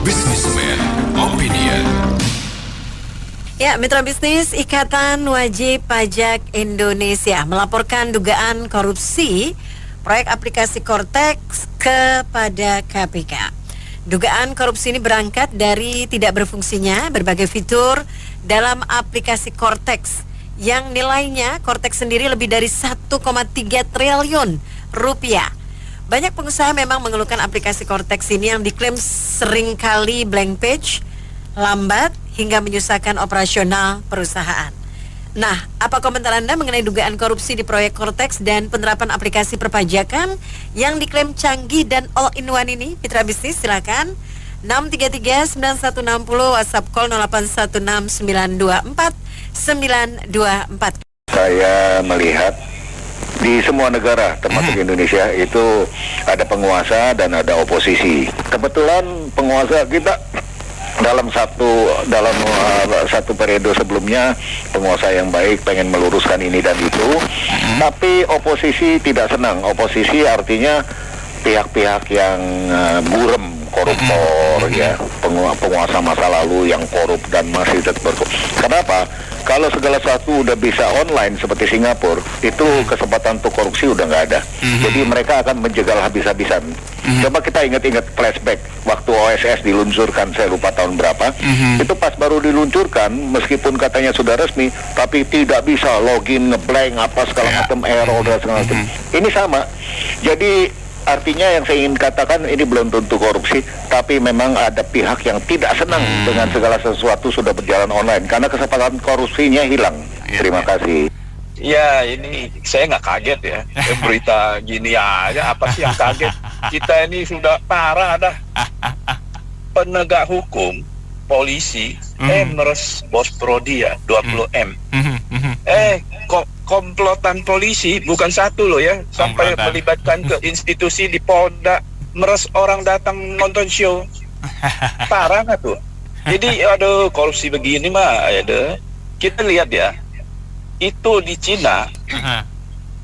Businessman Opinion. Ya, Mitra Bisnis Ikatan Wajib Pajak Indonesia melaporkan dugaan korupsi proyek aplikasi Cortex kepada KPK. Dugaan korupsi ini berangkat dari tidak berfungsinya berbagai fitur dalam aplikasi Cortex yang nilainya Cortex sendiri lebih dari 1,3 triliun rupiah. Banyak pengusaha memang mengeluhkan aplikasi Cortex ini yang diklaim seringkali blank page, lambat, hingga menyusahkan operasional perusahaan. Nah, apa komentar Anda mengenai dugaan korupsi di proyek Cortex dan penerapan aplikasi perpajakan yang diklaim canggih dan all-in-one ini? Mitra Bisnis, silakan 633-9160, WhatsApp call 0816924924. Saya melihat di semua negara termasuk Indonesia itu ada penguasa dan ada oposisi. Kebetulan penguasa kita dalam satu periode sebelumnya penguasa yang baik pengen meluruskan ini dan itu, tapi oposisi tidak senang. Oposisi artinya pihak-pihak yang burem, koruptor, ya, penguasa masa lalu yang korup dan masih tetap berkorup. Kenapa? Kalau segala sesuatu udah bisa online seperti Singapura, itu kesempatan untuk korupsi udah nggak ada. Jadi mereka akan menjegal habis-habisan. Coba kita ingat-ingat flashback waktu OSS diluncurkan, saya lupa tahun berapa. Itu pas baru diluncurkan, meskipun katanya sudah resmi, tapi tidak bisa login, ngeblank, apa segala macam, error dan segala macam. Ini sama. Jadi artinya yang saya ingin katakan ini belum tentu korupsi, tapi memang ada pihak yang tidak senang dengan segala sesuatu sudah berjalan online karena kesempatan korupsinya hilang. Terima kasih. Ya, ini saya nggak kaget ya. Berita gini aja, apa sih yang kaget? Kita ini sudah parah dah. Penegak hukum, polisi, meres bos prodi ya, 20M. Komplotan polisi bukan satu loh ya, sampai melibatkan ke institusi di Polda, meres orang datang nonton show. Parah nggak tuh? Jadi aduh, korupsi begini mah ada. Kita lihat ya, itu di Cina,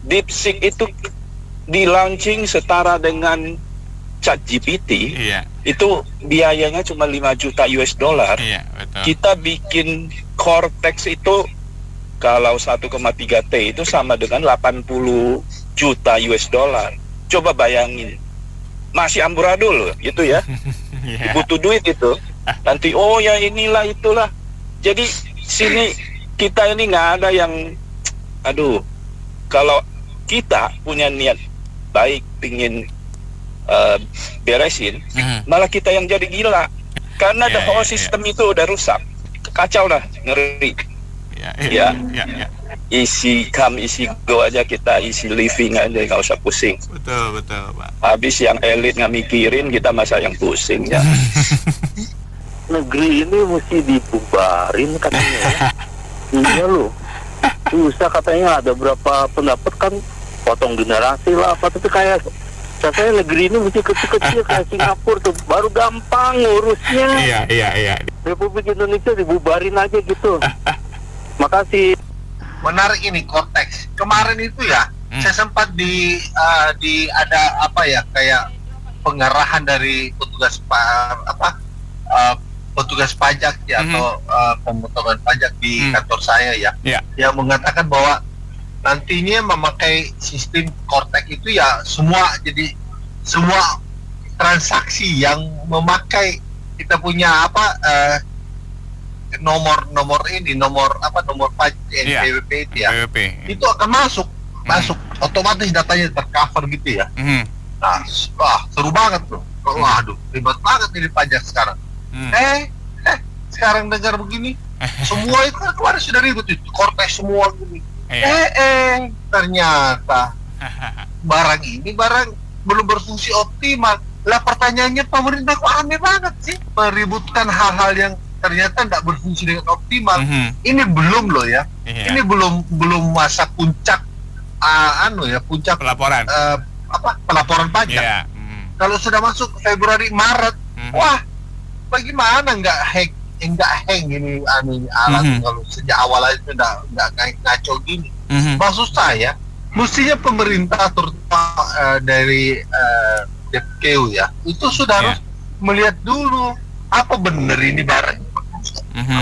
DeepSeek itu di launching setara dengan ChatGPT. Itu biayanya cuma 5 juta US dollar. Kita bikin Cortex itu kalau 1,3 T itu sama dengan 80 juta US dollar. Coba bayangin, masih amburadul gitu ya. Butuh duit itu. Nanti oh ya inilah itulah. Jadi sini kita ini nggak ada yang, aduh, kalau kita punya niat baik pingin beresin, malah kita yang jadi gila. Karena the whole system itu udah rusak, kacau lah, ngeri. Isi come, isi go aja, kita isi living aja, nggak usah pusing. Betul Pak. Habis yang elit nggak mikirin, kita masa yang pusing ya. Negeri ini mesti dibubarin katanya ya. Iya loh, susah katanya. Ada berapa pendapat kan, potong generasi lah apa, tapi kayak katanya negeri ini mesti kecil-kecil kayak Singapura tuh, baru gampang ngurusnya. Iya. Republik Indonesia dibubarin aja gitu. Makasih. Menarik ini Cortex. Kemarin itu ya, saya sempat ada apa ya, kayak pengarahan dari petugas petugas pajak ya, atau pemotongan pajak di kantor saya ya, yang mengatakan bahwa nantinya memakai sistem Cortex itu ya semua transaksi yang memakai kita punya nomor pajak NPWP itu ya, itu akan masuk otomatis, datanya tercover gitu ya. Nah, seru banget tuh. Waduh, ribet banget ini pajak sekarang. Sekarang dengar begini, semua itu kan kemarin sudah ribet itu, Cortex semua gini. Ternyata barang belum berfungsi optimal. Lah pertanyaannya, pemerintah kok aneh banget sih meributkan hal-hal yang ternyata tidak berfungsi dengan optimal. Ini belum loh ya. Ini belum masa puncak puncak pelaporan pelaporan pajak. Kalau sudah masuk Februari Maret, wah bagaimana nggak hang ini alat kalau sejak awal itu nggak ngaco gini. Maksud saya mestinya pemerintah terutama dari DPKU ya, itu sudah harus melihat dulu apa benar ini barang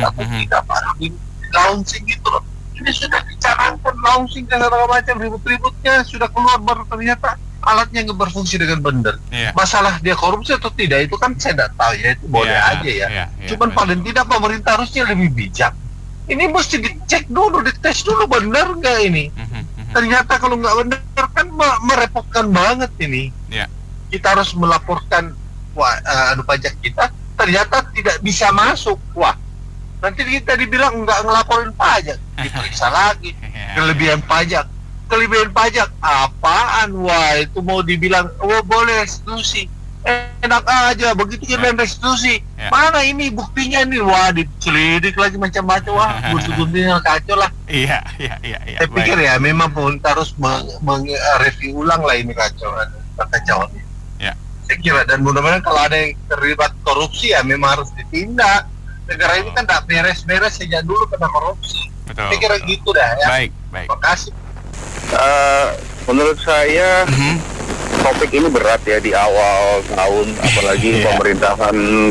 atau tidak barang ini launching gitu loh. Ini sudah dicanangkan launching dan segala macam ribut-ributnya sudah keluar, baru ternyata alatnya nggak berfungsi dengan benar. Masalah dia korupsi atau tidak itu kan saya tidak tahu ya, itu boleh aja ya. Cuman paling tidak pemerintah harusnya lebih bijak. Ini mesti dicek dulu, dites dulu benar nggak ini. Ternyata kalau nggak benar kan merepotkan banget ini. Kita harus melaporkan pajak kita, ternyata tidak bisa masuk. Wah, nanti kita dibilang nggak ngelaporin pajak, diperiksa lagi. Kelebihan pajak apaan? Wah, itu mau dibilang boleh restitusi, enak aja begitu kita restitusi. Mana ini buktinya nih? Wah, diselidik lagi macam-macam. Wah, gunting kacau lah. Iya. Saya pikir ya memang pemerintah harus mereview ulang lah ini kacauan. Saya kira, dan mudah-mudahan kalau ada yang terlibat korupsi ya memang harus ditindak. Negara ini kan tak beres-beres sejak dulu kena korupsi. Saya kira gitu dah ya. Baik. Terima kasih. Menurut saya topik ini berat ya di awal tahun, apalagi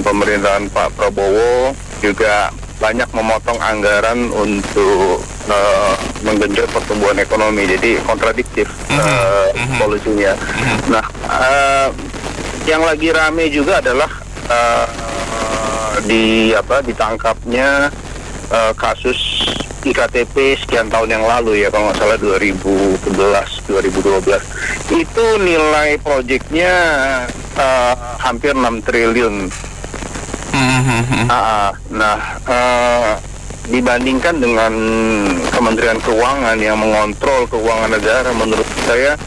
pemerintahan Pak Prabowo juga banyak memotong anggaran untuk menggenjot pertumbuhan ekonomi, jadi kontradiktif solusinya. Nah, yang lagi rame juga adalah ditangkapnya kasus IKTP sekian tahun yang lalu ya, kalau nggak salah 2012 itu nilai proyeknya hampir 6 triliun. Dibandingkan dengan Kementerian Keuangan yang mengontrol keuangan negara, menurut saya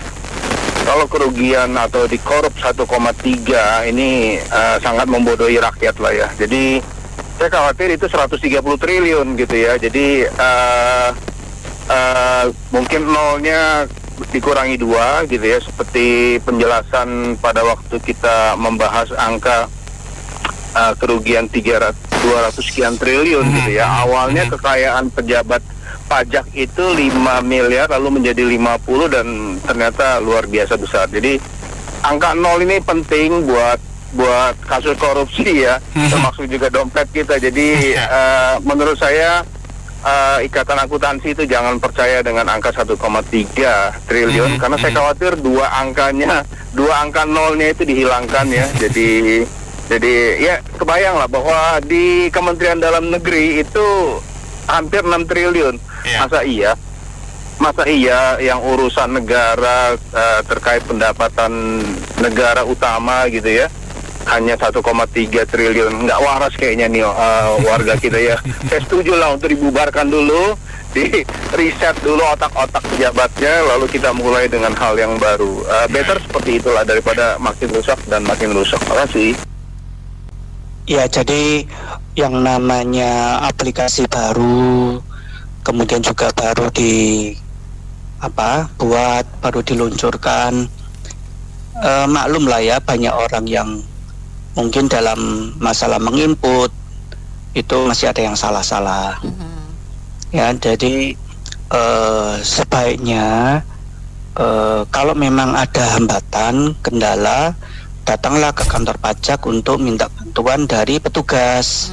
kalau kerugian atau dikorup 1,3 ini sangat membodohi rakyat lah ya. Jadi saya khawatir itu 130 triliun gitu ya. Jadi mungkin nolnya dikurangi 2 gitu ya, seperti penjelasan pada waktu kita membahas angka kerugian 200 sekian triliun gitu ya. Awalnya kekayaan pejabat pajak itu 5 miliar lalu menjadi 50 dan ternyata luar biasa besar. Jadi angka 0 ini penting buat kasus korupsi ya, termasuk juga dompet kita. Jadi menurut saya Ikatan Akuntansi itu jangan percaya dengan angka 1,3 triliun karena saya khawatir dua angka nolnya itu dihilangkan ya. Jadi ya kebayang lah bahwa di Kementerian Dalam Negeri itu hampir 6 triliun. Masa iya yang urusan negara terkait pendapatan negara utama gitu ya hanya 1,3 triliun. Nggak waras kayaknya nih warga kita ya. Saya setuju lah untuk dibubarkan dulu, di riset dulu otak-otak pejabatnya, lalu kita mulai dengan hal yang baru. Better seperti itulah daripada makin rusak dan makin rusak. Terima kasih. Ya, jadi yang namanya aplikasi baru, kemudian juga baru baru diluncurkan, maklum lah ya, banyak orang yang mungkin dalam masalah menginput itu masih ada yang salah-salah. Ya, jadi sebaiknya kalau memang ada hambatan, kendala, datanglah ke kantor pajak untuk minta bantuan dari petugas.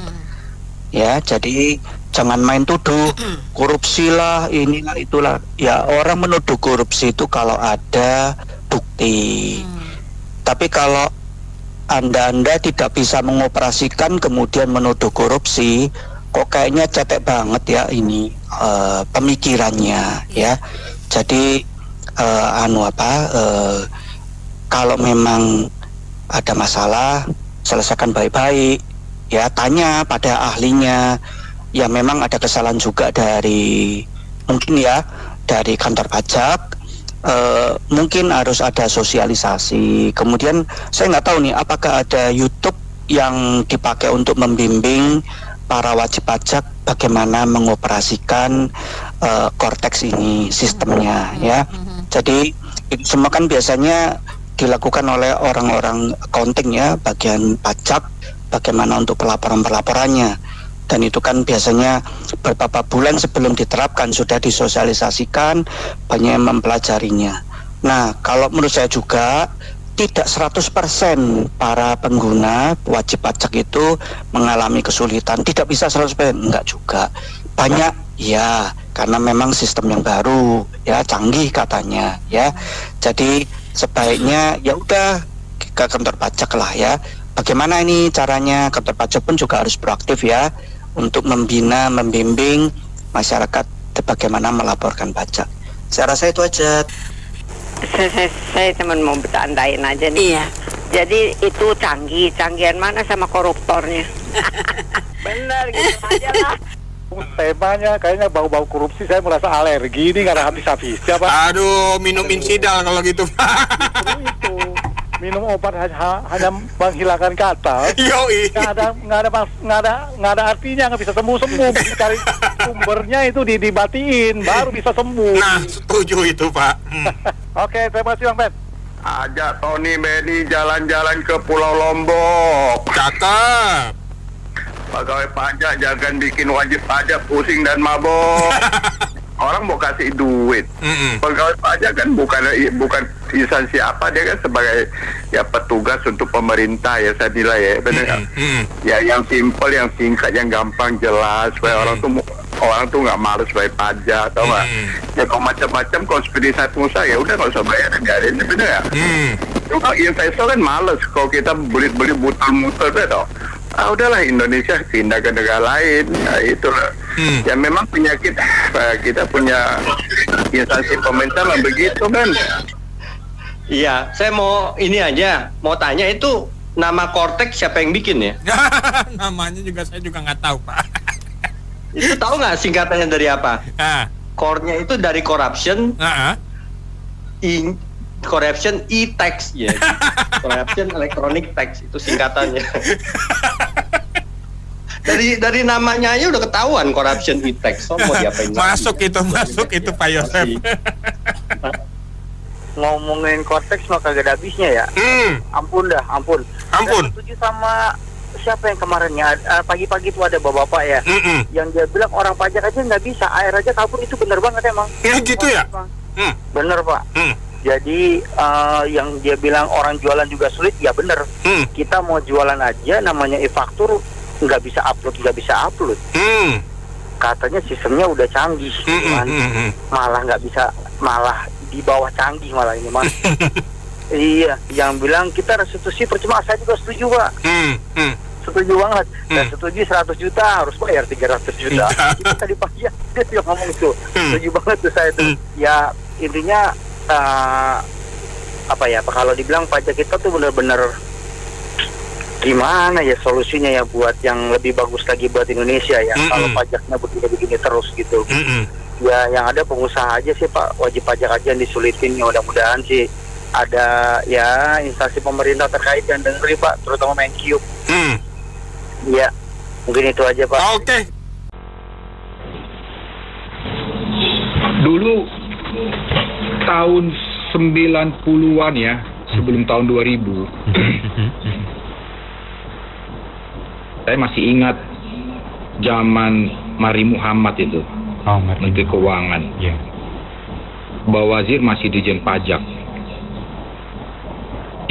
Ya, jadi jangan main tuduh korupsi lah, inilah itulah. Ya, orang menuduh korupsi itu kalau ada bukti. Tapi kalau Anda tidak bisa mengoperasikan kemudian menuduh korupsi, kok kayaknya cetek banget ya ini pemikirannya ya. Jadi kalau memang ada masalah, selesaikan baik-baik ya, tanya pada ahlinya. Ya, memang ada kesalahan juga dari kantor pajak, mungkin harus ada sosialisasi. Kemudian saya nggak tahu nih apakah ada YouTube yang dipakai untuk membimbing para wajib pajak bagaimana mengoperasikan Cortex ini, sistemnya ya. Jadi itu semua kan biasanya dilakukan oleh orang-orang accounting ya, bagian pajak, bagaimana untuk pelaporannya. Dan itu kan biasanya beberapa bulan sebelum diterapkan sudah disosialisasikan, banyak yang mempelajarinya. Nah, kalau menurut saya juga tidak 100% para pengguna wajib pajak itu mengalami kesulitan. Tidak bisa 100%, enggak juga. Banyak ya, karena memang sistem yang baru ya, canggih katanya ya. Jadi sebaiknya ya udah ke kantor pajak lah ya. Bagaimana ini caranya? Kantor pajak pun juga harus proaktif ya untuk membina, membimbing masyarakat bagaimana melaporkan pajak. Saya rasa itu aja. Saya cuma mau bercandain aja nih. Iya. Jadi itu canggihan mana sama koruptornya? Bener gitu aja lah. Temanya kayaknya bau-bau korupsi, saya merasa alergi ini karena habis-habisnya Pak. Aduh, minum insidal kalau gitu. Itu minum obat hanya menghilangkan kata. Yoi. Nggak ada artinya, nggak bisa sembuh. Cari sumbernya itu dibatiin baru bisa sembuh. Nah, setuju itu Pak. Oke, terima kasih Bang Ben. Ajak Tony Benny jalan-jalan ke Pulau Lombok. Cakep. Pegawai pajak jangan bikin wajib pajak pusing dan mabok. Orang mau kasih duit. Pegawai pajak kan bukan instansi apa, dia kan sebagai ya petugas untuk pemerintah ya, saya nilai ya, benar nggak? Ya yang simpel, yang singkat, yang gampang, jelas supaya orang tuh nggak malas bayar pajak, tau nggak? Ya kalau macam-macam konspirasi pengusaha ya udah nggak usah bayar, nggak ada ini, benar nggak? Cuma investor kan malas kalau kita beli muter-muter, betul. Udahlah Indonesia pindah ke negara lain. Nah, itulah. Ya memang penyakit kita punya instansi pemerintah lah begitu kan. Iya, saya mau tanya itu nama Cortex siapa yang bikin ya? Namanya saya juga nggak tahu Pak. Itu tahu nggak singkatannya dari apa? Core-nya itu dari corruption. Corruption e-tax ya. Corruption electronic tax itu singkatannya. Dari namanya aja udah ketahuan corruption e-tax. So, mau diapain? Masuk itu Pak Yosef. Ngomongin Cortex mah kagak ada habisnya ya. Ampun. Saya setuju sama siapa yang kemarinnya pagi-pagi itu ada bapak-bapak ya, yang dia bilang orang pajak aja nggak bisa, air aja kabur. Itu bener banget emang. Ya gitu ya. Bener Pak. Jadi yang dia bilang orang jualan juga sulit, ya bener. Kita mau jualan aja namanya e-faktur nggak bisa upload. Katanya sistemnya udah canggih, malah nggak bisa, malah di bawah canggih malah ini mas. Iya, yang bilang kita restitusi percuma, saya juga setuju Pak. Setuju banget. Dan setuju 100 juta harus bayar 300 juta. Itu tadi Pak ya, dia ngomong itu. Setuju banget tuh saya tuh. Ya intinya kalau dibilang pajak kita tuh benar-benar gimana ya solusinya ya buat yang lebih bagus lagi buat Indonesia ya. Kalau pajaknya begini-begini terus gitu. Ya yang ada pengusaha aja sih Pak, wajib pajak aja yang disulitin. Ya mudah-mudahan sih ada ya instansi pemerintah terkait yang dengerin Pak, terutama Menkyu. Ya mungkin itu aja Pak. Oke. Dulu tahun 90-an ya, sebelum tahun 2000. Saya masih ingat zaman Mari Muhammad itu, Menteri Keuangan. Mbak Wazir masih Dirjen Pajak.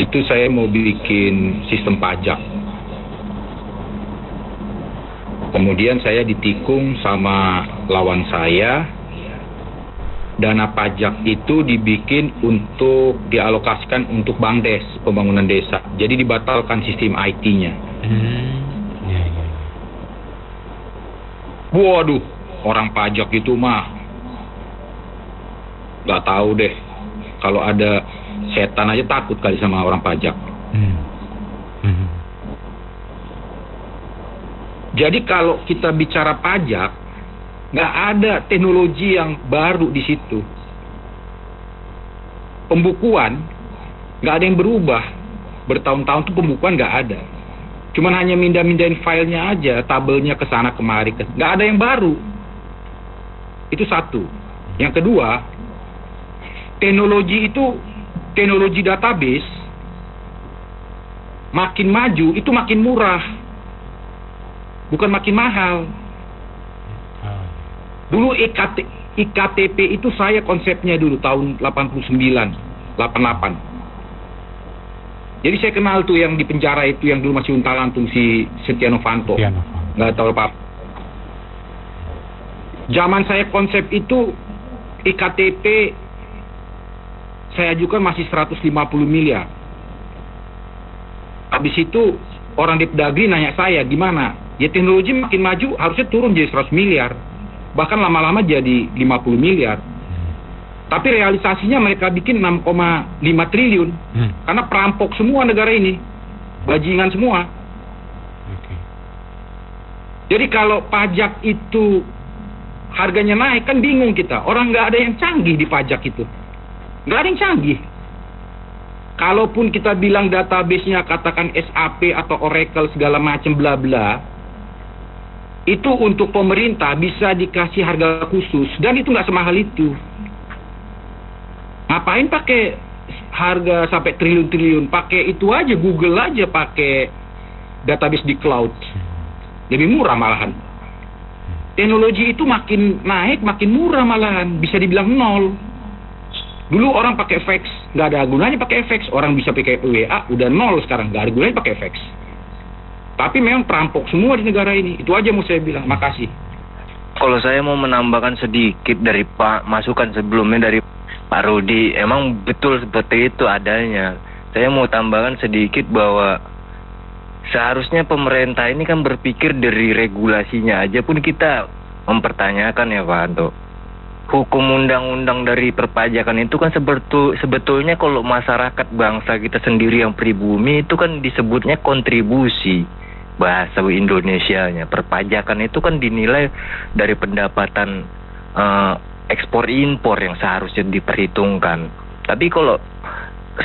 Itu saya mau bikin sistem pajak. Kemudian saya ditikung sama lawan saya. Dana pajak itu dibikin untuk dialokasikan untuk Bangdes, pembangunan desa. Jadi dibatalkan sistem IT-nya. Waduh, orang pajak itu mah nggak tahu deh. Kalau ada setan aja takut kali sama orang pajak. Jadi kalau kita bicara pajak, nggak ada teknologi yang baru di situ. Pembukuan nggak ada yang berubah. Bertahun-tahun tuh pembukuan nggak ada. Cuman hanya mindahin filenya aja, tabelnya ke sana kemari. Nggak ada yang baru. Itu satu. Yang kedua, teknologi itu, teknologi database makin maju itu makin murah, bukan makin mahal. Dulu IKTP itu saya konsepnya dulu tahun 89, 88. Jadi saya kenal tuh yang di penjara itu yang dulu masih untalantung si Setia Novanto. Nggak tahu apa. Zaman saya konsep itu IKTP saya ajukan masih 150 miliar. Habis itu orang di Dagri nanya saya gimana? Ya teknologi makin maju harusnya turun jadi 100 miliar. Bahkan lama-lama jadi 50 miliar. Tapi realisasinya mereka bikin 6,5 triliun. Karena perampok semua negara ini. Bajingan semua. Jadi kalau pajak itu harganya naik kan bingung kita. Orang nggak ada yang canggih di pajak itu. Nggak ada yang canggih. Kalaupun kita bilang database-nya katakan SAP atau Oracle segala macam bla bla, itu untuk pemerintah bisa dikasih harga khusus dan itu nggak semahal itu. Ngapain pakai harga sampai triliun-triliun? Pakai itu aja, Google aja pakai database di cloud. Lebih murah malahan. Teknologi itu makin naik, makin murah malahan. Bisa dibilang nol. Dulu orang pakai fax, nggak ada gunanya pakai fax. Orang bisa pakai WA, udah nol sekarang. Nggak ada gunanya pakai fax. Tapi memang perampok semua di negara ini. Itu aja mau saya bilang. Makasih. Kalau saya mau menambahkan sedikit dari masukan sebelumnya dari Pak Rudi, emang betul seperti itu adanya. Saya mau tambahkan sedikit bahwa seharusnya pemerintah ini kan berpikir dari regulasinya aja pun kita mempertanyakan ya Pak Anto. Hukum undang-undang dari perpajakan itu kan sebetulnya kalau masyarakat bangsa kita sendiri yang pribumi itu kan disebutnya kontribusi bahasa Indonesianya. Perpajakan itu kan dinilai dari pendapatan ekspor impor yang seharusnya diperhitungkan. Tapi kalau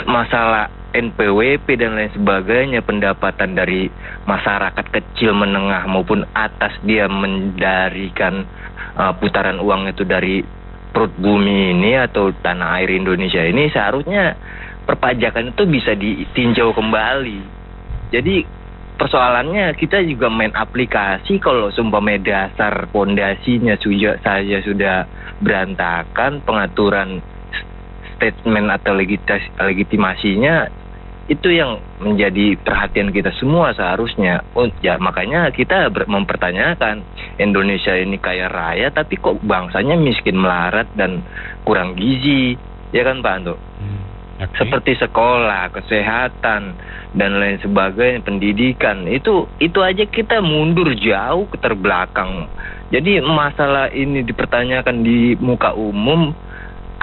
masalah NPWP dan lain sebagainya, pendapatan dari masyarakat kecil, menengah maupun atas, dia mendarikan putaran uang itu dari perut bumi ini atau tanah air Indonesia ini, seharusnya perpajakan itu bisa ditinjau kembali. Jadi persoalannya kita juga main aplikasi kalau seumpamanya dasar pondasinya saja sudah berantakan, pengaturan statement atau legitimasinya itu yang menjadi perhatian kita semua seharusnya. Ya makanya kita mempertanyakan, Indonesia ini kaya raya tapi kok bangsanya miskin melarat dan kurang gizi, ya kan Pak Anto? Seperti sekolah, kesehatan dan lain sebagainya, pendidikan itu aja kita mundur jauh ke terbelakang. Jadi masalah ini dipertanyakan di muka umum,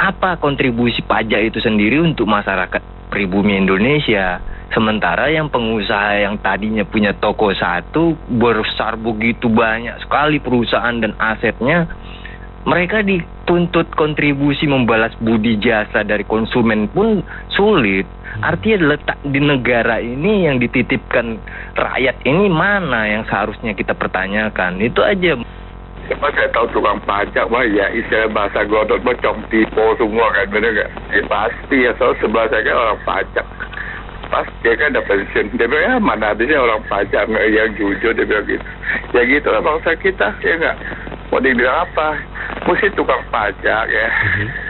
apa kontribusi pajak itu sendiri untuk masyarakat pribumi Indonesia. Sementara yang pengusaha yang tadinya punya toko satu, besar begitu banyak sekali perusahaan dan asetnya, mereka dituntut kontribusi membalas budi jasa dari konsumen pun sulit. Artinya letak di negara ini yang dititipkan rakyat ini mana yang seharusnya kita pertanyakan. Itu aja. Sebab saya tahu tukang pajak, wah ya istilah bahasa godot bocong tipu semua kan, bener gak? Ya pasti ya, soal sebelah saya kan orang pajak. Pasti dia kan ada pensiun. Dia bilang, ya mana habisnya orang pajak yang jujur, dia bilang gitu. Ya gitu lah bangsa kita, ya gak? Mau dibilang apa? Mesti tukang pajak ya.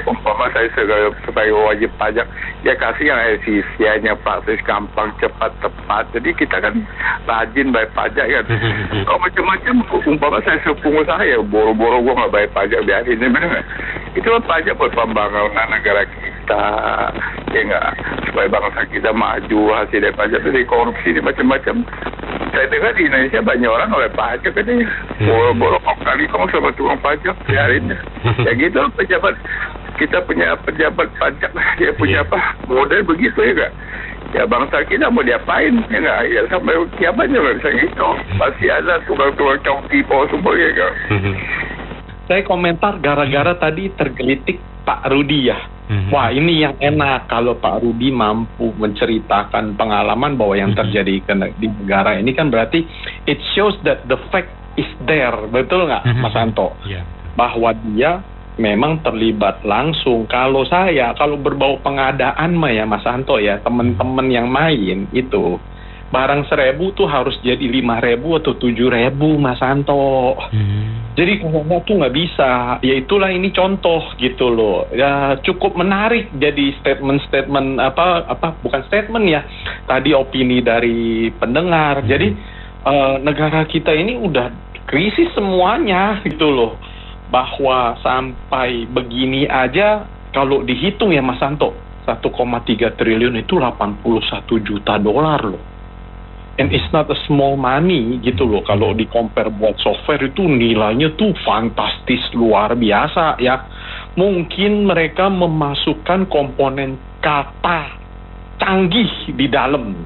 Umpama saya sebagai wajib pajak, ya kasih yang efisiennya, praktis, gampang, cepat, tepat. Jadi kita kan rajin bayar pajak kan. Kalau macam-macam, umpama saya pengusaha ya boro-boro gue nggak bayar pajak, biarin, ya benar nggak? Itu kan pajak buat pembangunan negara kita, ya nggak? Supaya bangsa kita maju, hasil dari pajak itu dari korupsi, macam-macam. Saya dengar di Indonesia banyak orang oleh pajak katanya. Boro-boro kali kamu sama tukang pajak, biarin. Ya gitu pejabat. Kita punya pejabat pajak, dia punya apa? Model begitu ya nggak? Ya bangsa kita mau diapain ya nggak? Ya sampai kiamat juga bisa gitu. Pasti ada tukang-tukang congki semua ya nggak? Saya komentar gara-gara tadi tergelitik Pak Rudi ya. Wah ini yang enak kalau Pak Rudi mampu menceritakan pengalaman bahwa yang terjadi di negara ini kan berarti it shows that the fact is there, betul nggak Mas Anto? Bahwa dia memang terlibat langsung. Kalau berbau pengadaan mah ya Mas Anto ya, teman-teman yang main itu barang 1.000 tuh harus jadi 5.000 atau 7.000, Mas Santo. Jadi kalau nggak tuh nggak bisa. Ya itulah ini contoh gitu loh. Ya cukup menarik jadi statement bukan statement ya. Tadi opini dari pendengar. Jadi negara kita ini udah krisis semuanya gitu loh. Bahwa sampai begini aja kalau dihitung ya Mas Santo, 1,3 triliun itu 81 juta dolar loh. And it's not a small money gitu loh. Kalau di-compare buat software itu nilainya tuh fantastis, luar biasa ya. Mungkin mereka memasukkan komponen kata canggih di dalam.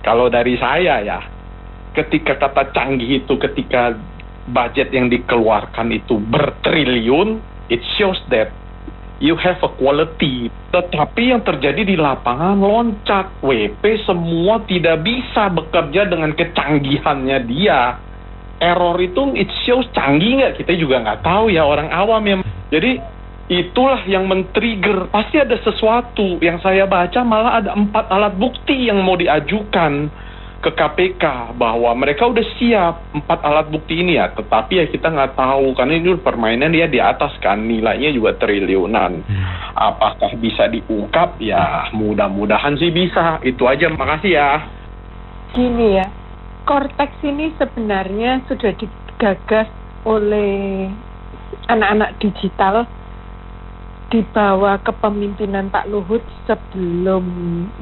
Kalau dari saya ya, ketika kata canggih itu, ketika budget yang dikeluarkan itu bertriliun, it shows that you have a quality. Tetapi yang terjadi di lapangan loncat, WP semua tidak bisa bekerja dengan kecanggihannya dia. Error itu it shows canggih nggak? Kita juga nggak tahu ya, orang awam ya. Jadi itulah yang men-trigger. Pasti ada sesuatu. Yang saya baca malah ada 4 alat bukti yang mau diajukan ke KPK, bahwa mereka udah siap 4 alat bukti ini ya, tetapi ya kita nggak tahu karena ini permainan dia di atas kan, nilainya juga triliunan. Apakah bisa diungkap? Ya mudah-mudahan sih bisa. Itu aja, makasih ya. Gini ya, Cortex ini sebenarnya sudah digagas oleh anak-anak digital di bawah kepemimpinan Pak Luhut sebelum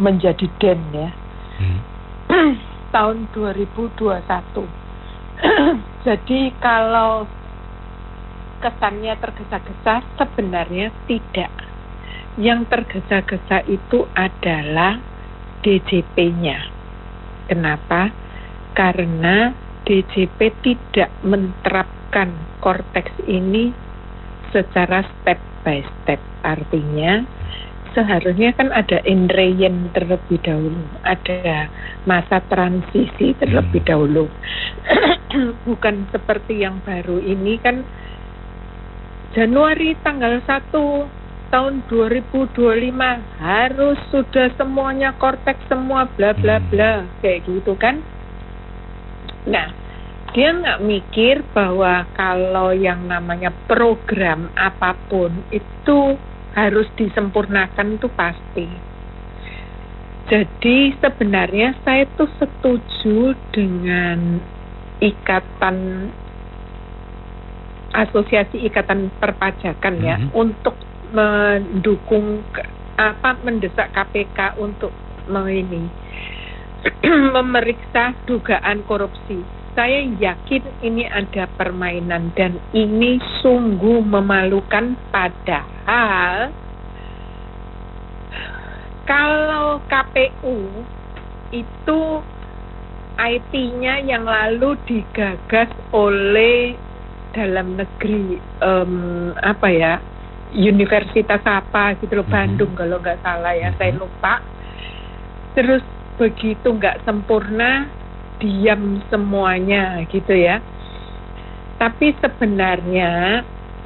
menjadi Den ya. Tahun 2021. Jadi kalau kesannya tergesa-gesa, sebenarnya tidak. Yang tergesa-gesa itu adalah DJP-nya. Kenapa? Karena DJP tidak menerapkan Cortex ini secara step by step. Artinya seharusnya kan ada enrayen terlebih dahulu, ada masa transisi terlebih dahulu. Bukan seperti yang baru ini kan Januari tanggal 1 tahun 2025 harus sudah semuanya Cortex semua bla bla bla kayak gitu kan. Nah, dia nggak mikir bahwa kalau yang namanya program apapun itu harus disempurnakan itu pasti. Jadi sebenarnya saya tuh setuju dengan Asosiasi Ikatan Perpajakan ya, untuk mendukung mendesak KPK untuk memeriksa dugaan korupsi. Saya yakin ini ada permainan dan ini sungguh memalukan, padahal kalau KPU itu IT-nya yang lalu digagas oleh dalam negeri universitas apa gitu loh, Bandung kalau nggak salah ya, saya lupa. Terus begitu nggak sempurna, diam semuanya gitu ya. Tapi sebenarnya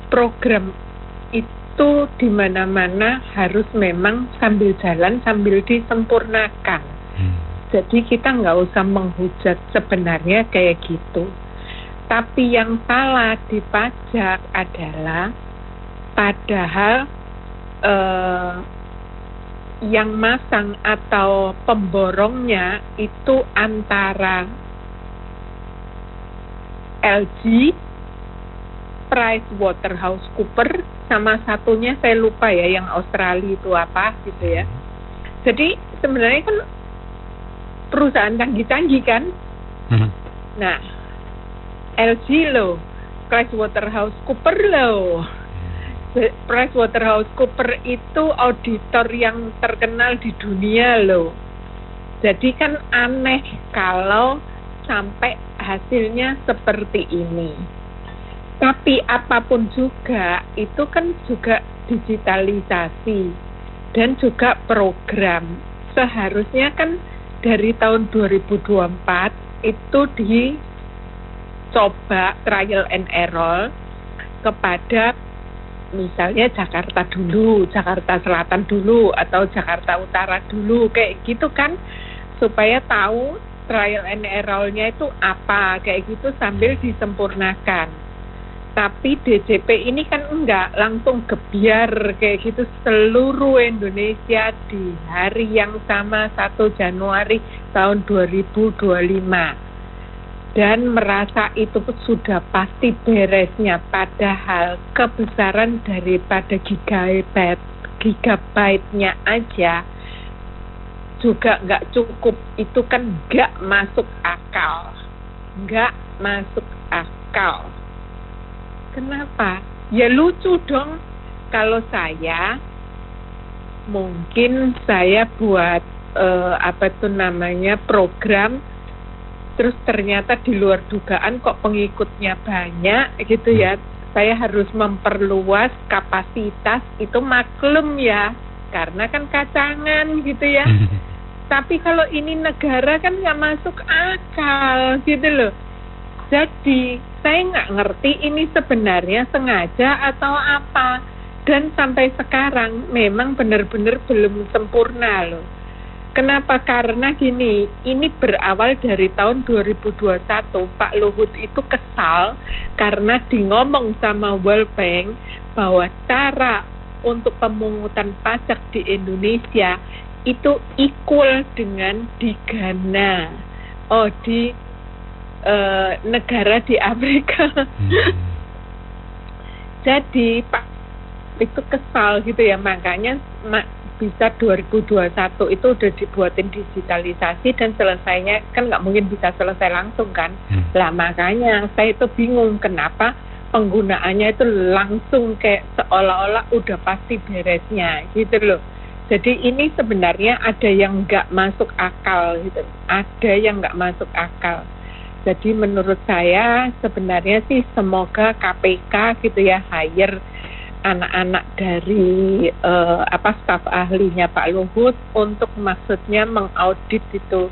program itu di mana-mana harus memang sambil jalan sambil disempurnakan. Jadi kita nggak usah menghujat sebenarnya kayak gitu. Tapi yang salah di pajak adalah padahal yang masang atau pemborongnya itu antara LG, PricewaterhouseCoopers, sama satunya saya lupa ya, yang Australia itu apa gitu ya. Jadi sebenarnya kan perusahaan canggih-canggih kan. Nah, LG loh, PricewaterhouseCoopers loh. PricewaterhouseCoopers itu auditor yang terkenal di dunia loh. Jadi kan aneh kalau sampai hasilnya seperti ini. Tapi apapun juga itu kan juga digitalisasi dan juga program. Seharusnya kan dari tahun 2024 itu dicoba trial and error kepada misalnya Jakarta dulu, Jakarta Selatan dulu, atau Jakarta Utara dulu, kayak gitu kan, supaya tahu trial and error-nya itu apa, kayak gitu sambil disempurnakan. Tapi DJP ini kan enggak, langsung gebiar kayak gitu seluruh Indonesia di hari yang sama 1 Januari tahun 2025. Dan merasa itu sudah pasti beresnya, padahal kebesaran daripada gigabyte-nya aja juga nggak cukup. Itu kan nggak masuk akal. Kenapa? Ya lucu dong. Kalau saya, mungkin saya buat program, terus ternyata di luar dugaan kok pengikutnya banyak gitu ya. Saya harus memperluas kapasitas, itu maklum ya, karena kan kacangan gitu ya. Tapi kalau ini negara kan nggak masuk akal gitu loh. Jadi saya nggak ngerti ini sebenarnya sengaja atau apa. Dan sampai sekarang memang benar-benar belum sempurna loh. Kenapa? Karena gini, ini berawal dari tahun 2021, Pak Luhut itu kesal karena ngomong sama World Bank bahwa cara untuk pemungutan pajak di Indonesia itu equal dengan di Ghana, di negara di Afrika. Jadi Pak itu kesal gitu ya, makanya bisa 2021 itu udah dibuatin digitalisasi dan selesainya kan nggak mungkin bisa selesai langsung kan. Lah makanya saya itu bingung kenapa penggunaannya itu langsung kayak seolah-olah udah pasti beresnya gitu loh. Jadi ini sebenarnya ada yang nggak masuk akal gitu, ada yang nggak masuk akal. Jadi menurut saya sebenarnya sih semoga KPK gitu ya hire anak-anak dari staf ahlinya Pak Luhut untuk maksudnya mengaudit itu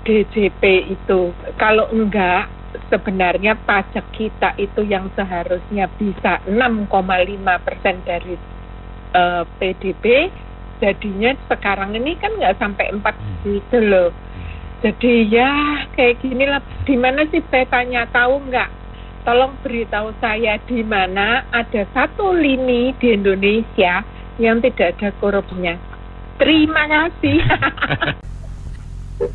DJP itu. Kalau enggak, sebenarnya pajak kita itu yang seharusnya bisa 6,5% dari PDB, jadinya sekarang ini kan nggak sampai 4 gitu loh. Jadi ya kayak gini lah. Di mana sih saya tanya, tahu nggak? Tolong beritahu saya di mana ada satu lini di Indonesia yang tidak ada korupsinya. Terima kasih.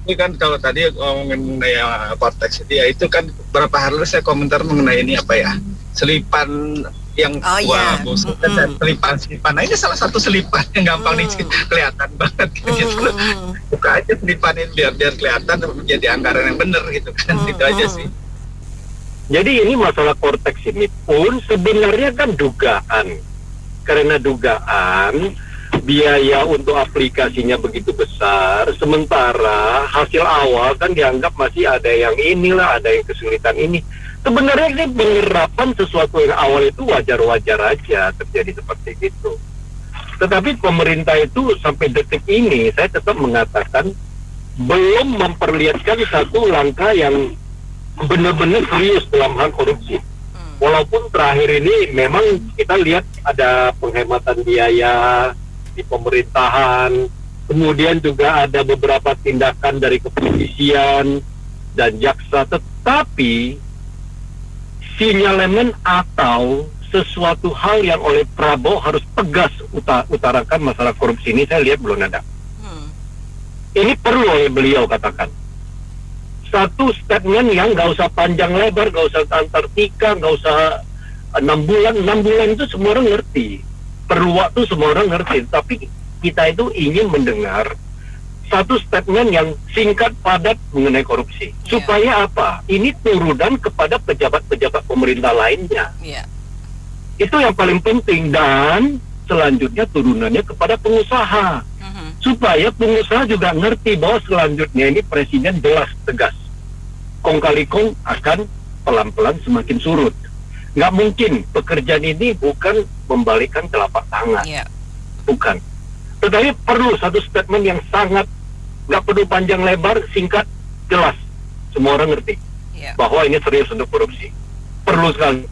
Ini kan kalau tadi ngomongin mengenai konteks itu kan beberapa hari lalu saya komentar mengenai ini selipan yang selipan. Nah ini salah satu selipan yang gampang kelihatan banget gitu. Buka aja selipan ini biar kelihatan menjadi anggaran yang benar gitu kan. Itu aja sih. Jadi ini masalah Kortex ini pun sebenarnya kan dugaan. Karena dugaan biaya untuk aplikasinya begitu besar, sementara hasil awal kan dianggap masih ada yang inilah, ada yang kesulitan ini. Sebenarnya ini penerapan sesuatu yang awal itu wajar-wajar aja terjadi seperti itu. Tetapi pemerintah itu sampai detik ini saya tetap mengatakan belum memperlihatkan satu langkah yang benar-benar serius dalam hal korupsi. Walaupun terakhir ini memang kita lihat ada penghematan biaya di pemerintahan, kemudian juga ada beberapa tindakan dari kepolisian dan jaksa, tetapi sinyalemen atau sesuatu hal yang oleh Prabowo harus tegas utarakan masalah korupsi ini saya lihat belum ada. Ini perlu oleh beliau katakan. Satu statement yang nggak usah panjang lebar, nggak usah Antartika, nggak usah 6 bulan. 6 bulan itu semua orang ngerti. Perlu waktu semua orang ngerti. Tapi kita itu ingin mendengar satu statement yang singkat padat mengenai korupsi. Supaya apa? Ini turunan kepada pejabat-pejabat pemerintah lainnya. Itu yang paling penting. Dan selanjutnya turunannya kepada pengusaha. Supaya pengusaha juga ngerti bahwa selanjutnya ini presiden jelas tegas. Kong kali kong akan pelan-pelan semakin surut. Nggak mungkin pekerjaan ini bukan membalikkan telapak tangan. Bukan. Tetapi perlu satu statement yang sangat nggak perlu panjang lebar, singkat, jelas. Semua orang ngerti bahwa ini serius untuk korupsi. Perlu sekali.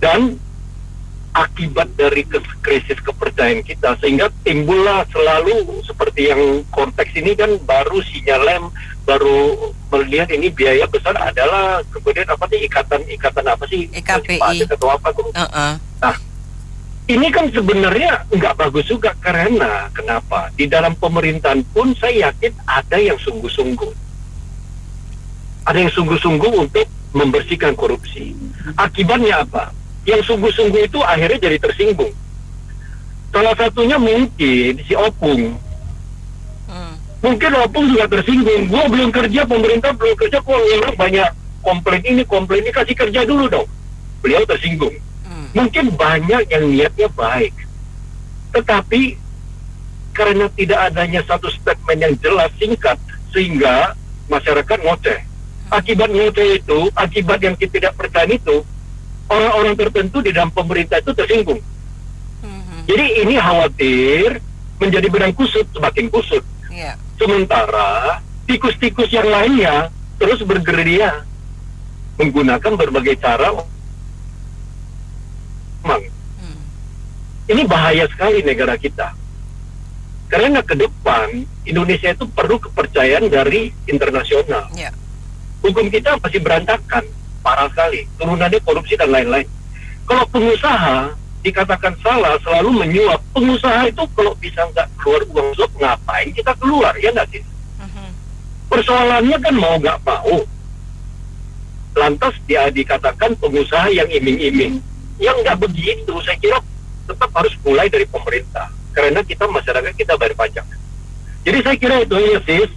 Dan akibat dari krisis kepercayaan kita, sehingga timbullah selalu seperti yang konteks ini kan baru sinyalem, baru melihat ini biaya besar adalah kemudian apa sih ikatan apa sih IKPI atau apa tuh. Nah, ini kan sebenarnya nggak bagus juga, karena kenapa? Di dalam pemerintahan pun saya yakin ada yang sungguh-sungguh. Ada yang sungguh-sungguh untuk membersihkan korupsi. Akibatnya apa? Yang sungguh-sungguh itu akhirnya jadi tersinggung. Salah satunya mungkin si Opung. Mungkin Opung juga tersinggung. Gua belum kerja, pemerintah belum kerja, kok banyak komplain ini, kasih kerja dulu dong. Beliau tersinggung. Mungkin banyak yang niatnya baik, tetapi karena tidak adanya satu statement yang jelas singkat, sehingga masyarakat ngoceh. Akibat ngoceh itu, akibat yang tidak percaya itu, orang-orang tertentu di dalam pemerintah itu tersinggung. Jadi ini khawatir menjadi benang kusut, semakin kusut. Sementara tikus-tikus yang lainnya terus bergerilya menggunakan berbagai cara. Ini bahaya sekali negara kita, karena ke depan Indonesia itu perlu kepercayaan dari internasional. Hukum kita masih berantakan, parah sekali, turunannya korupsi dan lain-lain. Kalau pengusaha dikatakan salah, selalu menyuap. Pengusaha itu kalau bisa nggak keluar uang suap, ngapain kita keluar, ya nggak sih? Persoalannya kan mau nggak mau, lantas dia dikatakan pengusaha yang iming-iming. Yang nggak begitu, saya kira tetap harus mulai dari pemerintah, karena kita masyarakat, kita bayar pajak. Jadi saya kira itu ya sis,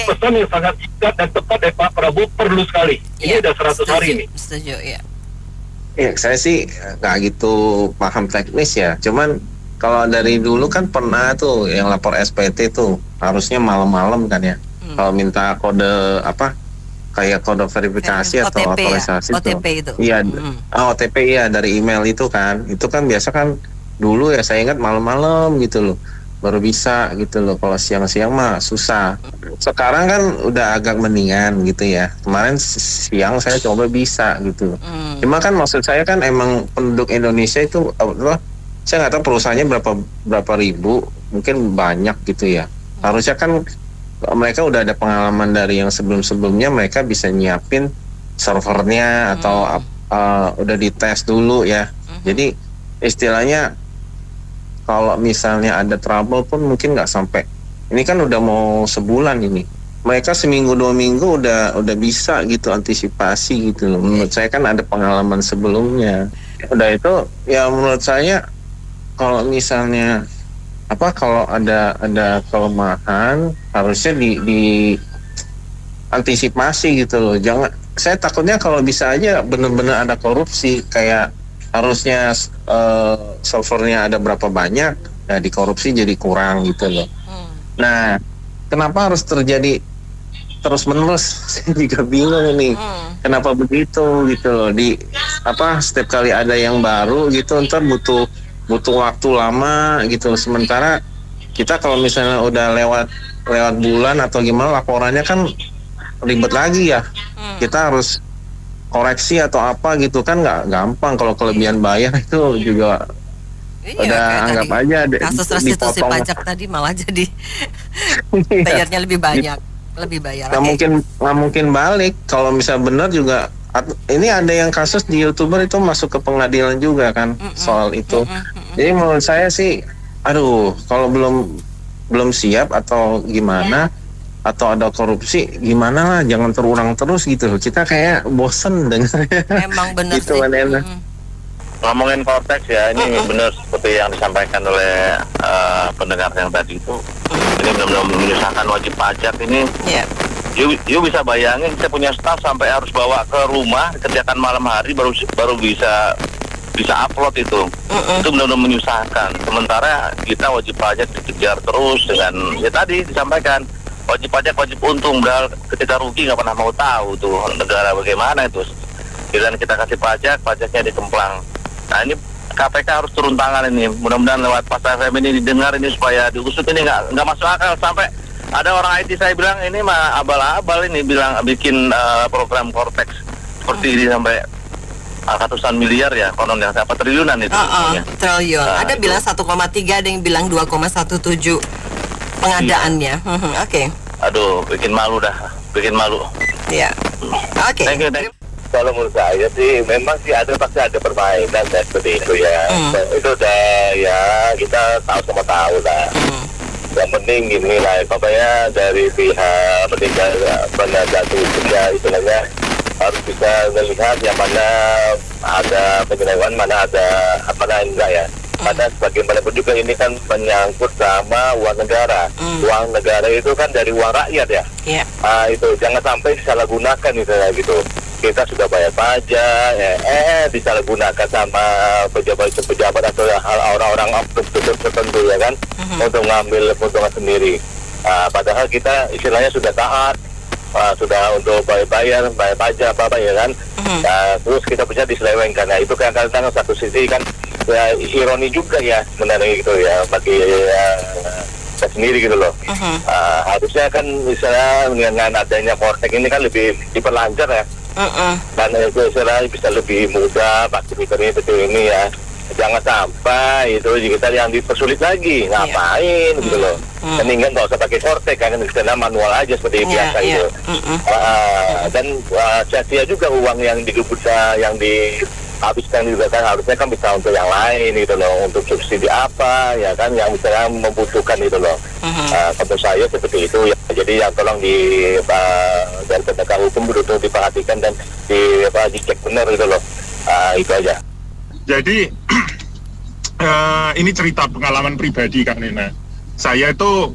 pesan yang sangat singkat dan tepat dari Pak Prabowo perlu sekali. Ini udah 100 hari ini. Setuju, ya. Ya, saya sih nggak gitu paham teknis ya, cuman kalau dari dulu kan pernah tuh yang lapor SPT tuh harusnya malam-malam kan ya, kalau minta kode apa, kayak kode verifikasi atau OTP otorisasi ya? OTP itu. Iya, OTP ya dari email itu kan biasa kan dulu ya, saya ingat malam-malam gitu loh baru bisa gitu loh, kalau siang-siang mah susah. Sekarang kan udah agak mendingan gitu ya, kemarin siang saya coba bisa gitu. Cuma kan maksud saya kan emang penduduk Indonesia itu saya nggak tahu perusahaannya berapa ribu, mungkin banyak gitu ya. Harusnya kan mereka udah ada pengalaman dari yang sebelum-sebelumnya, mereka bisa nyiapin servernya atau udah dites dulu ya. Jadi istilahnya kalau misalnya ada trouble pun mungkin nggak sampai. Ini kan udah mau sebulan ini. Mereka seminggu 2 minggu udah bisa gitu antisipasi gitu loh. Menurut saya kan ada pengalaman sebelumnya. Udah itu ya menurut saya kalau misalnya kalau ada kelemahan harusnya di antisipasi gitu loh. Jangan, saya takutnya kalau bisa aja benar-benar ada korupsi, kayak harusnya servernya ada berapa banyak, ya dikorupsi jadi kurang gitu loh. Nah, kenapa harus terjadi terus-menerus? Saya juga bingung nih. Kenapa begitu gitu loh. Setiap kali ada yang baru gitu, ntar butuh waktu lama gitu. Sementara kita kalau misalnya udah lewat bulan atau gimana, laporannya kan ribet lagi ya. Kita harus koreksi atau apa gitu kan, nggak gampang. Kalau kelebihan bayar itu juga udah anggap aja kasus restitusi pajak tadi malah jadi bayarnya lebih banyak, lebih bayar. Nggak mungkin balik. Kalau misal benar juga, ini ada yang kasus di YouTuber itu masuk ke pengadilan juga kan soal itu. Jadi menurut saya sih, kalau belum siap atau gimana, atau ada korupsi gimana lah, jangan terulang terus gitu. Kita kayak bosen dengarnya. Emang bener gitu sih. Kan. Ngomongin konteks ya, ini benar seperti yang disampaikan oleh pendengar yang tadi itu. Ini benar-benar menyusahkan wajib pajak ini. You bisa bayangin, saya punya staff sampai harus bawa ke rumah, kerjakan malam hari baru bisa upload itu. Itu benar-benar menyusahkan. Sementara kita wajib pajak dikejar terus dengan ya tadi disampaikan, wajib pajak wajib untung, ketika rugi nggak pernah mau tahu tuh negara bagaimana itu. Dan kita kasih pajaknya dikemplang. Nah ini KPK harus turun tangan ini. Mudah-mudahan lewat Pas FM ini didengar ini supaya diusut. Ini nggak masuk akal. Sampai ada orang IT saya bilang ini mah abal-abal ini, bilang bikin program Cortex seperti ini sampai ratusan miliar ya, konon yang apa triliunan itu. Triliun. Ada itu. bilang 1,3, ada yang bilang 2,17 pengadaannya. Oke. Aduh, bikin malu dah, bikin malu. Iya. Oke. Thank you. Kalau menurut saya sih memang sih pasti ada permainan dan seperti itu ya. Itu udah ya kita sama tahu lah. Yang penting gini lah, pokoknya dari pihak penegak hukumnya istilahnya harus bisa melihat yang mana ada penyelewengan, mana enggak ya. Karena sebagaimana juga ini kan menyangkut sama uang negara. Uang negara itu kan dari uang rakyat ya. Itu jangan sampai disalahgunakan gitu. Kita sudah bayar pajak, disalahgunakan sama pejabat atau orang-orang tertentu ya kan, untuk ngambil keuntungan sendiri. Padahal kita istilahnya sudah taat, sudah untuk bayar pajak apa ya kan. Terus kita bisa diselewengkan. Nah itu kan kadang satu sisi kan ya, ironi juga ya sebenarnya gitu ya bagi saya sendiri gitu loh. Harusnya kan misalnya dengan adanya Kortek ini kan lebih diperlancar ya. Karena itu istilahnya bisa lebih mudah pakai fiturnya seperti ini ya. Jangan sampai itu kita yang dipersulit lagi, ngapain gitu loh. Mendingan nggak usah pakai Kortek kan, istilah manual aja seperti biasa itu. Dan sia-sia juga uang yang yang dihabiskan juga kan, harusnya kan bisa untuk yang lain gitu loh, untuk subsidi apa ya kan, yang misalnya membutuhkan gitu loh. Menurut saya seperti itu ya. Jadi yang tolong dari penegak hukum betul diperhatikan dan dicek benar gitu loh. Itu aja. Jadi ini cerita pengalaman pribadi Kak Nena. Saya itu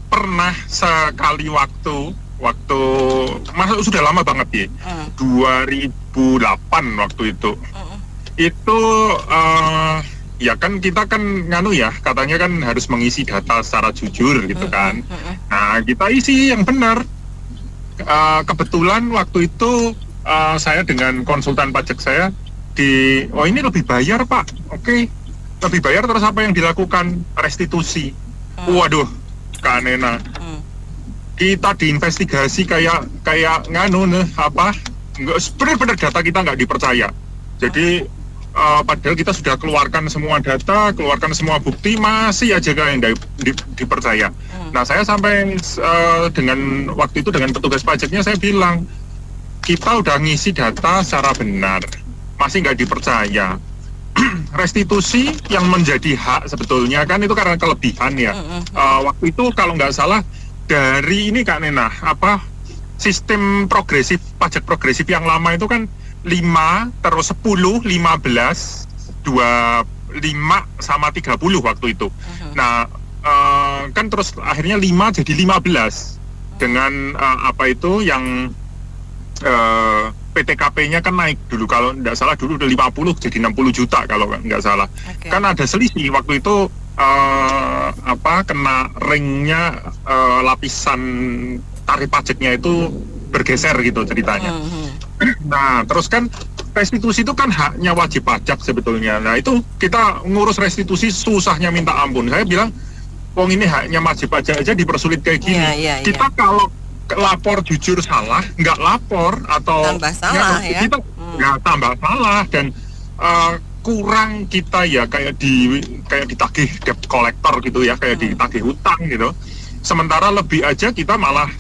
pernah sekali waktu masuk sudah lama banget ya, 2008 waktu itu. Itu ya kan kita kan katanya kan harus mengisi data secara jujur gitu kan. Nah kita isi yang benar. Kebetulan waktu itu saya dengan konsultan pajak saya ini lebih bayar Pak. Oke, lebih bayar, terus apa yang dilakukan? Restitusi. Waduh Kak Nena, kita diinvestigasi kayak benar-benar data kita nggak dipercaya. Jadi padahal kita sudah keluarkan semua data, keluarkan semua bukti, masih aja yang dipercaya. Nah saya sampai dengan waktu itu dengan petugas pajaknya saya bilang, kita udah ngisi data secara benar, masih nggak dipercaya. Restitusi yang menjadi hak sebetulnya kan itu karena kelebihan ya. Waktu itu kalau nggak salah dari ini Kak Nena, sistem progresif, pajak progresif yang lama itu kan 5, terus 10, 15, 25 sama 30 waktu itu. Nah, kan terus akhirnya 5 jadi 15 dengan yang PTKP-nya kan naik dulu, kalau nggak salah dulu udah 50 jadi 60 juta kalau nggak salah. Kan ada selisih waktu itu, kena ringnya, lapisan tarif pajaknya itu bergeser gitu ceritanya. Nah terus kan restitusi itu kan haknya wajib pajak sebetulnya. Nah itu kita ngurus restitusi susahnya minta ampun. Saya bilang, wong ini haknya wajib pajak aja dipersulit kayak gini. Kita kalau lapor jujur salah, nggak lapor atau tambah salah ya. Kita nggak tambah salah dan kurang kita ya kayak ditagih debt collector gitu ya, kayak ditagih hutang gitu. Sementara lebih aja kita malah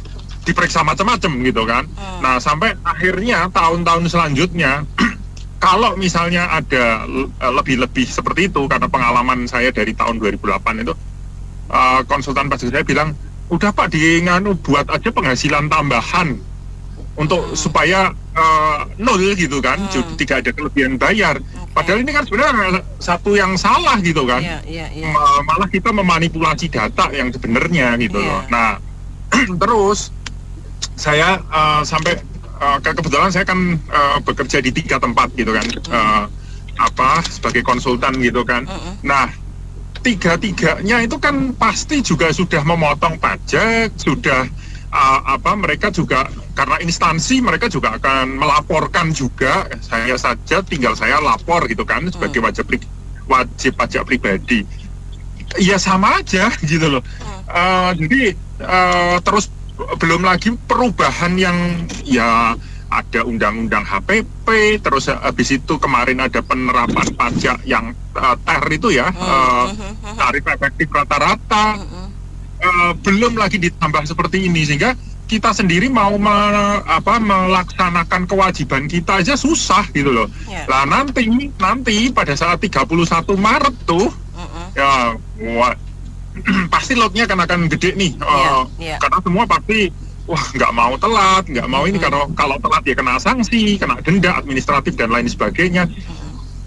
diperiksa macam-macam gitu kan. Nah sampai akhirnya tahun-tahun selanjutnya kalau misalnya ada lebih-lebih seperti itu, karena pengalaman saya dari tahun 2008 itu, konsultan pajak saya bilang, udah Pak buat aja penghasilan tambahan untuk supaya nol gitu kan, tidak ada kelebihan bayar. Padahal ini kan sebenarnya satu yang salah gitu kan. Malah kita memanipulasi data yang sebenarnya gitu loh. Nah terus saya sampai kebetulan saya kan bekerja di 3 tempat gitu kan, sebagai konsultan gitu kan. Nah tiga-tiganya itu kan pasti juga sudah memotong pajak, sudah mereka juga karena instansi mereka juga akan melaporkan juga. Saya saja tinggal saya lapor gitu kan sebagai wajib pajak pribadi. Ya sama aja gitu loh. Jadi terus belum lagi perubahan yang ya ada undang-undang HPP, terus habis itu kemarin ada penerapan pajak yang TER itu ya, tarif efektif rata-rata, belum lagi ditambah seperti ini, sehingga kita sendiri mau melaksanakan kewajiban kita aja susah gitu loh. Lah nanti pada saat 31 Maret tuh ya pasti lotnya akan gede nih, karena semua pasti wah nggak mau telat, nggak mau ini, karena kalau telat ya kena sanksi, kena denda administratif dan lain sebagainya.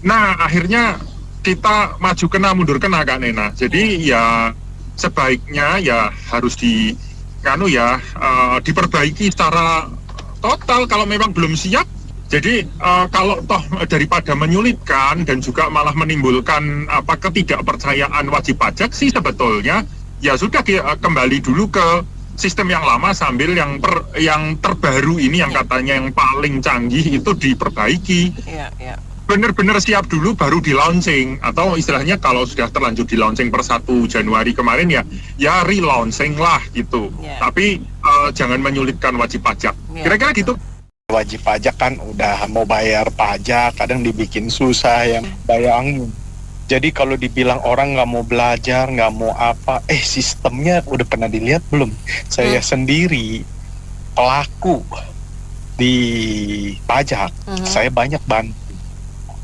Nah akhirnya kita maju kena mundur kena Kak Nena. Jadi ya sebaiknya ya harus diperbaiki secara total kalau memang belum siap. Jadi kalau toh daripada menyulitkan dan juga malah menimbulkan ketidakpercayaan wajib pajak sih, sebetulnya ya sudah kembali dulu ke sistem yang lama sambil yang terbaru ini yang katanya yang paling canggih itu diperbaiki. Benar-benar siap dulu baru di launching, atau istilahnya kalau sudah terlanjur di launching per 1 Januari kemarin ya relaunching lah gitu. Tapi jangan menyulitkan wajib pajak. Kira-kira gitu. Wajib pajak kan udah mau bayar pajak, kadang dibikin susah yang bayangin. Jadi kalau dibilang orang nggak mau belajar, nggak mau apa, sistemnya udah pernah dilihat belum? Saya sendiri pelaku di pajak, saya banyak bantu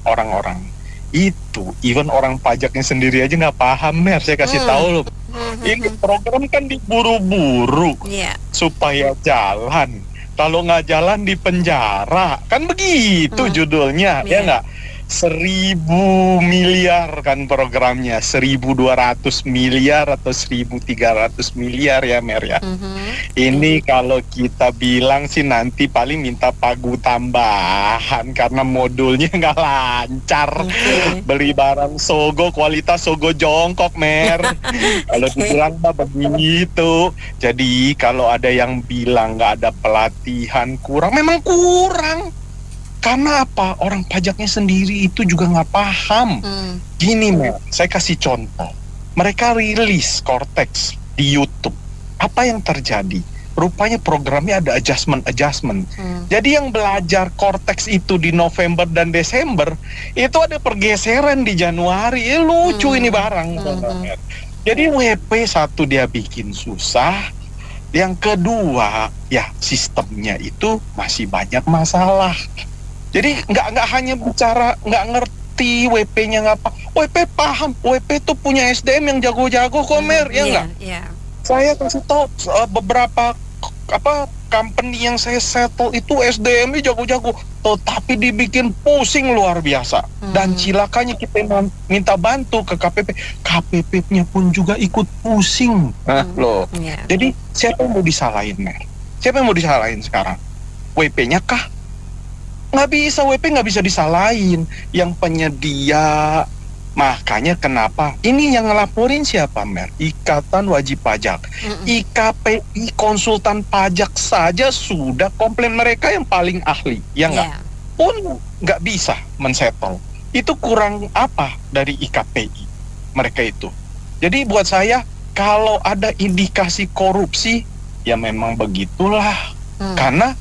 orang-orang. Itu, even orang pajaknya sendiri aja nggak paham, Mer. Saya kasih tahu loh. Ini program kan diburu-buru supaya jalan. Kalau nggak jalan di penjara, kan begitu judulnya, ya nggak? 1.000 miliar kan programnya, 1.200 miliar atau 1.300 miliar ya Mer ya. Ini kalau kita bilang sih nanti paling minta pagu tambahan karena modulnya nggak lancar. Beli barang Sogo, kualitas Sogo jongkok Mer. Kalau dibilang mah begitu. Jadi kalau ada yang bilang nggak ada pelatihan kurang, memang kurang. Karena apa? Orang pajaknya sendiri itu juga nggak paham. Gini, Mer, saya kasih contoh. Mereka rilis Cortex di YouTube. Apa yang terjadi? Rupanya programnya ada adjustment. Jadi yang belajar Cortex itu di November dan Desember, itu ada pergeseran di Januari. Lucu ini barang. Jadi WP satu dia bikin susah. Yang kedua, ya sistemnya itu masih banyak masalah. Jadi nggak hanya bicara nggak ngerti WP-nya ngapa, WP paham, WP tuh punya SDM yang jago-jago komer, ya nggak? Saya kasih tahu beberapa company yang saya settle itu SDM-nya jago-jago, tetapi dibikin pusing luar biasa. Dan cilakanya kita minta bantu ke KPP, KPP-nya pun juga ikut pusing. Loh. Jadi siapa yang mau disalahin, Mer? Siapa yang mau disalahin sekarang? WP-nya kah? Nggak bisa, WP nggak bisa disalahin yang penyedia. Makanya kenapa ini yang ngelaporin siapa, Mer? Ikatan Wajib Pajak. IKPI konsultan pajak saja sudah komplain, mereka yang paling ahli, ya nggak? Pun nggak bisa men-settle. Itu kurang apa dari IKPI mereka itu. Jadi buat saya kalau ada indikasi korupsi ya memang begitulah. Karena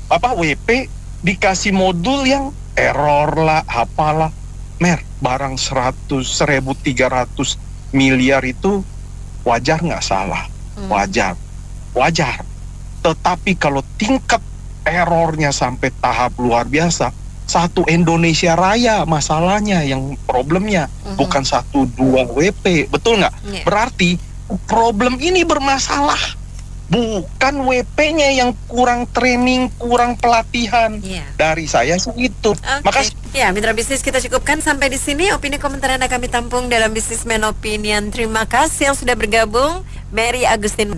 WP dikasih modul yang error lah, apalah. Mer, barang 1.300 miliar itu wajar nggak salah? Wajar. Tetapi kalau tingkat errornya sampai tahap luar biasa, satu Indonesia Raya masalahnya yang problemnya, bukan 1-2 WP, betul nggak? Berarti problem ini bermasalah. Bukan WP-nya yang kurang training, kurang pelatihan. Dari saya sih itu. Makasih. Ya, mitra bisnis kita cukupkan sampai di sini. Opini komentar Anda kami tampung dalam Businessman Opinion. Terima kasih yang sudah bergabung. Mary Agustin.